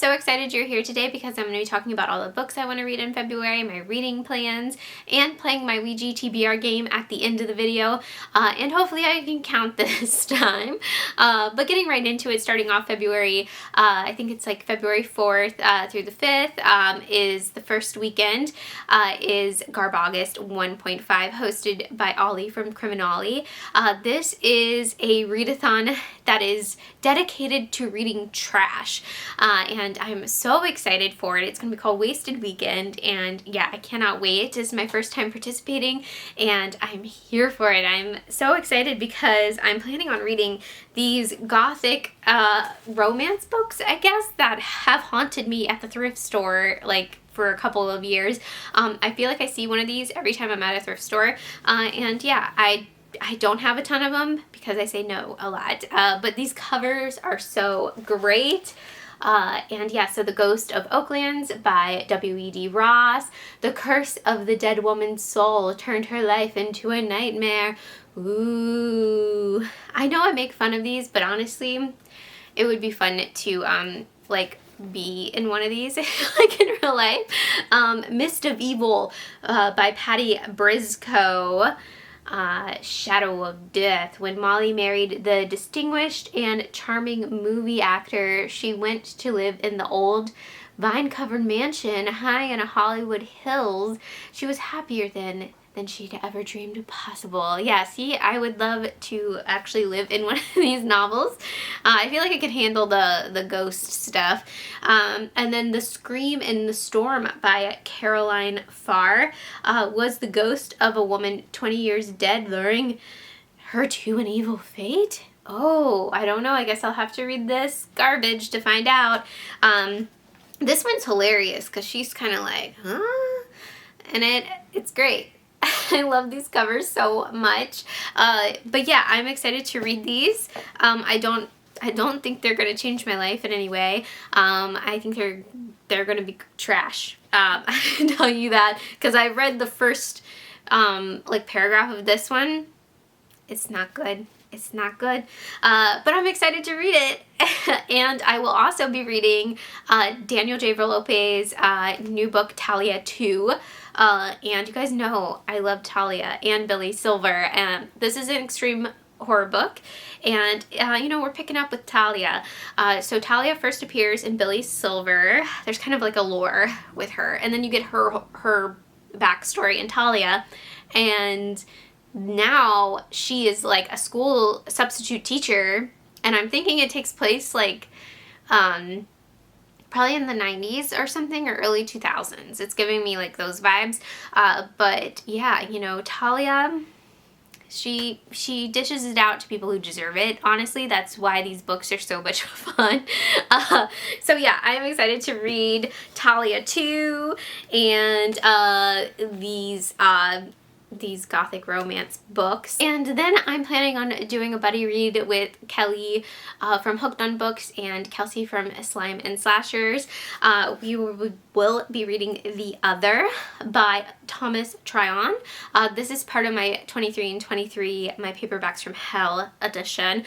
so excited you're here today because I'm going to be talking about all the books I want to read in February, my reading plans, and playing my Ouija TBR game at the end of the video. And hopefully I can count this time. But getting right into it, starting off February, I think it's like February 4th through the 5th is the first weekend, is Grabaugust 1.5, hosted by Ollie from Criminale. This is a readathon that is dedicated to reading trash, and I'm so excited for it. It's going to be called Wasted Weekend, and yeah, I cannot wait. This is my first time participating, and I'm here for it. I'm so excited because I'm planning on reading these gothic romance books, I guess, that have haunted me at the thrift store, like, for a couple of years. I feel like I see one of these every time I'm at a thrift store, and yeah, I don't have a ton of them because I say no a lot, but these covers are so great. And yeah, so The Ghost of Oaklands by W.E.D. Ross. The Curse of the Dead Woman's Soul turned her life into a nightmare. Ooh. I know I make fun of these, but honestly, it would be fun to, like, be in one of these, like in real life. Mist of Evil by Patty Briscoe. Shadow of Death. When Molly married the distinguished and charming movie actor, she went to live in the old vine-covered mansion high in a Hollywood hills. She was happier than she'd ever dreamed possible. Yeah, see, I would love to actually live in one of these novels. I feel like I could handle the ghost stuff. And then The Scream in the Storm by Caroline Farr. Was the ghost of a woman 20 years dead luring her to an evil fate? Oh, I don't know. I guess I'll have to read this garbage to find out. This one's hilarious because she's kind of like, huh? And it's great. I love these covers so much. But yeah, I'm excited to read these. I don't think they're going to change my life in any way. I think they're going to be trash. I can tell you that because I read the first like paragraph of this one. It's not good. It's not good. But I'm excited to read it. And I will also be reading Daniel J. Verlope's new book, Talia 2. And you guys know I love Talia and Billy Silver, and this is an extreme horror book, and you know, we're picking up with Talia. So Talia first appears in Billy Silver. There's kind of like a lore with her, and then you get her backstory in Talia, and now she is like a school substitute teacher, and I'm thinking it takes place like probably in the 90s or something, or early 2000s. It's giving me like those vibes. But yeah, you know, Talia, she dishes it out to people who deserve it. Honestly, that's why these books are so much fun. So yeah, I'm excited to read Talia 2 and these gothic romance books. And then I'm planning on doing a buddy read with Kelly from Hooked on Books and Kelsey from Slime and Slashers. We will be reading The Other by Thomas Tryon. This is part of my 23 and 23 My Paperbacks from Hell edition.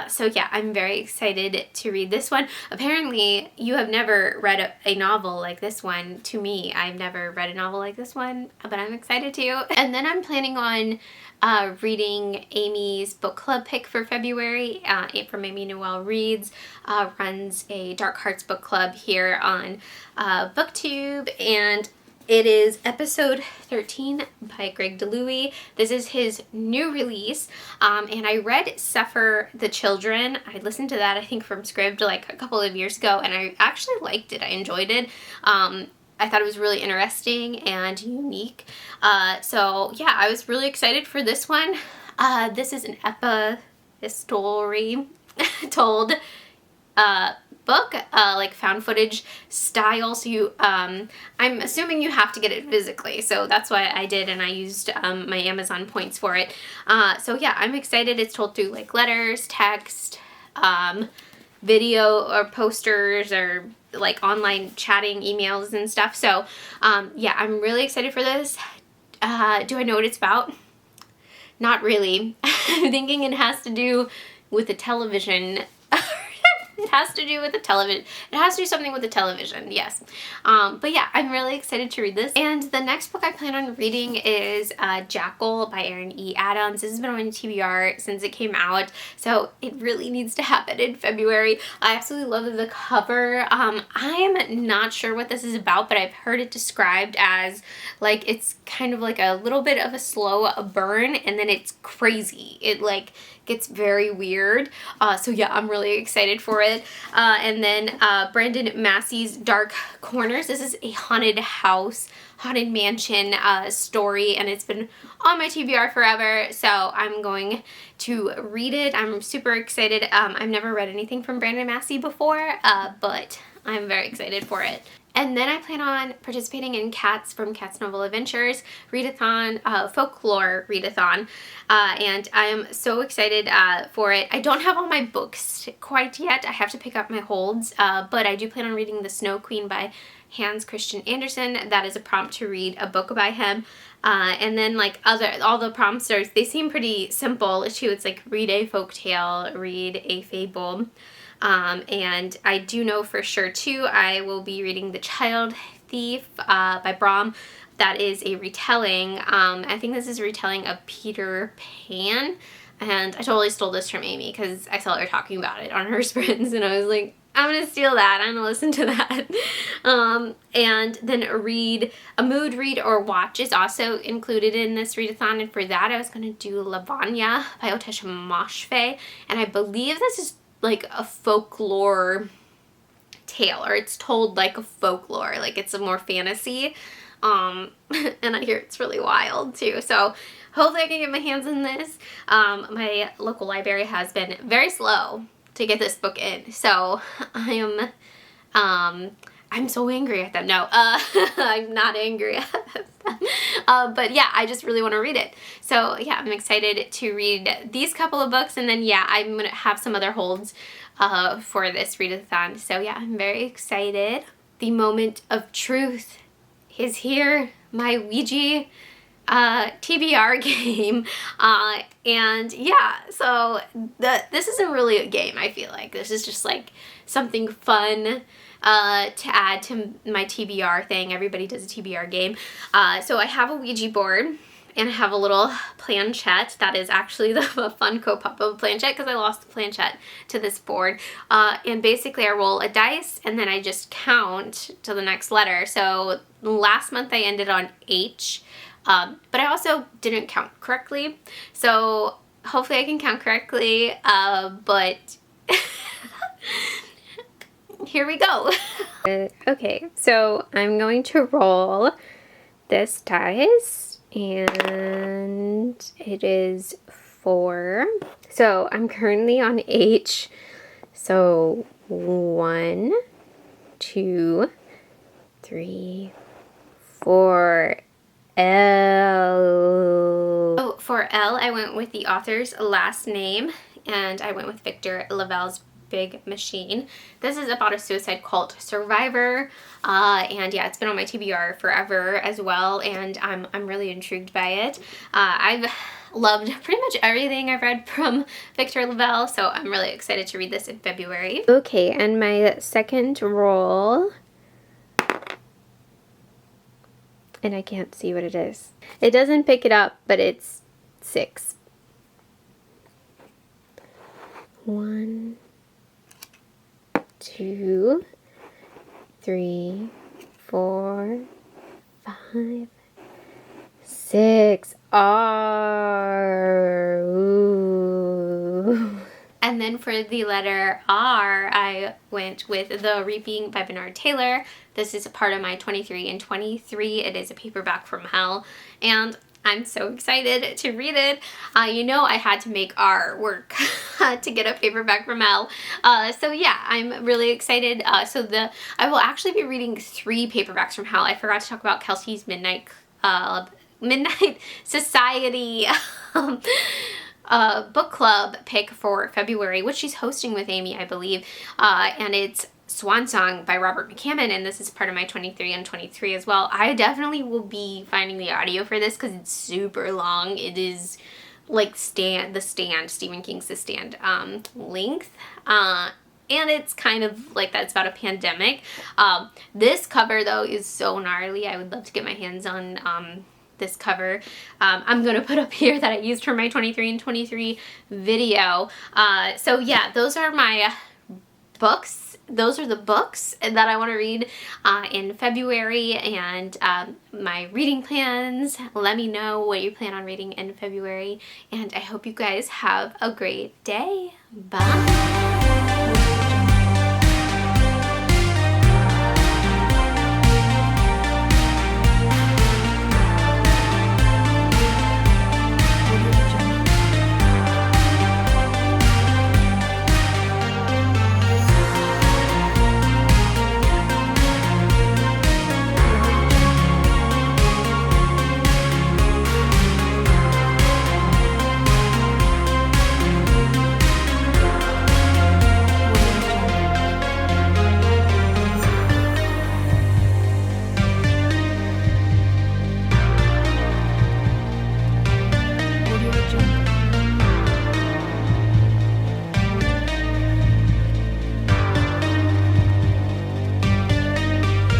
So yeah, I'm very excited to read this one. Apparently, you have never read a novel like this one. To me, I've never read a novel like this one, but I'm excited to. And then I'm planning on reading Amy's book club pick for February. From Amy Noel Reads, runs a Dark Hearts book club here on booktube, and it is episode 13 by Greg DeLuey. This is his new release, and I read Suffer the Children. I listened to that, I think, from Scribd like a couple of years ago, and I actually liked it. I enjoyed it. I thought it was really interesting and unique. So yeah, I was really excited for this one. This is an epistory told book, like found footage style. So you, I'm assuming you have to get it physically. So that's why I did, and I used my Amazon points for it. So yeah, I'm excited. It's told through like letters, text, video, or posters, or like online chatting, emails and stuff. So yeah, I'm really excited for this. Do I know what it's about? Not really. I'm thinking it has to do with the television. It has to do with the television. It has to do something with the television, yes. But yeah, I'm really excited to read this. And the next book I plan on reading is Jackal by Erin E. Adams. This has been on my TBR since it came out, so it really needs to happen in February. I absolutely love the cover. I'm not sure what this is about, but I've heard it described as like it's kind of like a little bit of a slow burn, and then it's crazy. It like gets very weird. So yeah, I'm really excited for it. And then Brandon Massey's Dark Corners. This is a haunted house, haunted mansion story, and it's been on my TBR forever, so I'm going to read it. I'm super excited. I've never read anything from Brandon Massey before, but I'm very excited for it. And then I plan on participating in Cats from Cats Novel Adventures readathon, folklore readathon, and I'm so excited for it. I don't have all my books quite yet. I have to pick up my holds, but I do plan on reading The Snow Queen by Hans Christian Andersen. That is a prompt to read a book by him. And then like all the prompts they seem pretty simple too. It's like read a folk tale, read a fable. And I do know for sure too, I will be reading The Child Thief by Brom. That is a retelling. I think this is a retelling of Peter Pan. And I totally stole this from Amy because I saw her talking about it on her sprints, and I was like, I'm gonna steal that. I'm gonna listen to that. And then a mood read or watch is also included in this readathon, and for that I was gonna do Lavanya by Otesha Moshfegh, and I believe this is like a folklore tale, or it's told like a folklore, like it's a more fantasy. And I hear it's really wild too, so hopefully I can get my hands on this. My local library has been very slow to get this book in, so I'm so angry at them. No, I'm not angry at them. But yeah, I just really want to read it. So yeah, I'm excited to read these couple of books, and then yeah, I'm gonna have some other holds for this readathon. So yeah, I'm very excited. The moment of truth is here. My Ouija TBR game, and yeah, so this isn't really a game. I feel like this is just like something fun to add to my TBR thing. Everybody does a TBR game. So I have a Ouija board, and I have a little planchette that is actually the Funko Pop-Up planchette because I lost the planchette to this board. And basically I roll a dice and then I just count to the next letter. So last month I ended on H, but I also didn't count correctly. So hopefully I can count correctly, but here we go. Okay, so I'm going to roll this dice. And it is 4. So I'm currently on H. So 1, 2, 3, 4. L. Oh, for L, I went with the author's last name, and I went with Victor Laval's Big Machine. This is about a suicide cult survivor, and yeah, it's been on my TBR forever as well, and I'm really intrigued by it. I've loved pretty much everything I've read from Victor Laval, so I'm really excited to read this in February. Okay, and my second roll, and I can't see what it is. It doesn't pick it up, but it's 6. 1, 2, 3, 4, 5, 6. R. Ooh. And then for the letter R, I went with The Reaping by Bernard Taylor. This is a part of my 23 and 23. It is a paperback from hell, and I'm so excited to read it. You know, I had to make R work to get a paperback from hell. So yeah, I'm really excited. I will actually be reading 3 paperbacks from hell. I forgot to talk about Kelsey's Midnight Society book club pick for February, which she's hosting with Amy, I believe. And it's Swan Song by Robert McCammon, and this is part of my 23 and 23 as well. I definitely will be finding the audio for this because it's super long. It is like Stephen King's The Stand length. and it's kind of like that. It's about a pandemic. This cover though is so gnarly. I would love to get my hands on this cover. I'm gonna put up here that I used for my 23 and 23 video. So yeah, those are my books. Those are the books that I want to read in February, and my reading plans. Let me know what you plan on reading in February, and I hope you guys have a great day. Bye!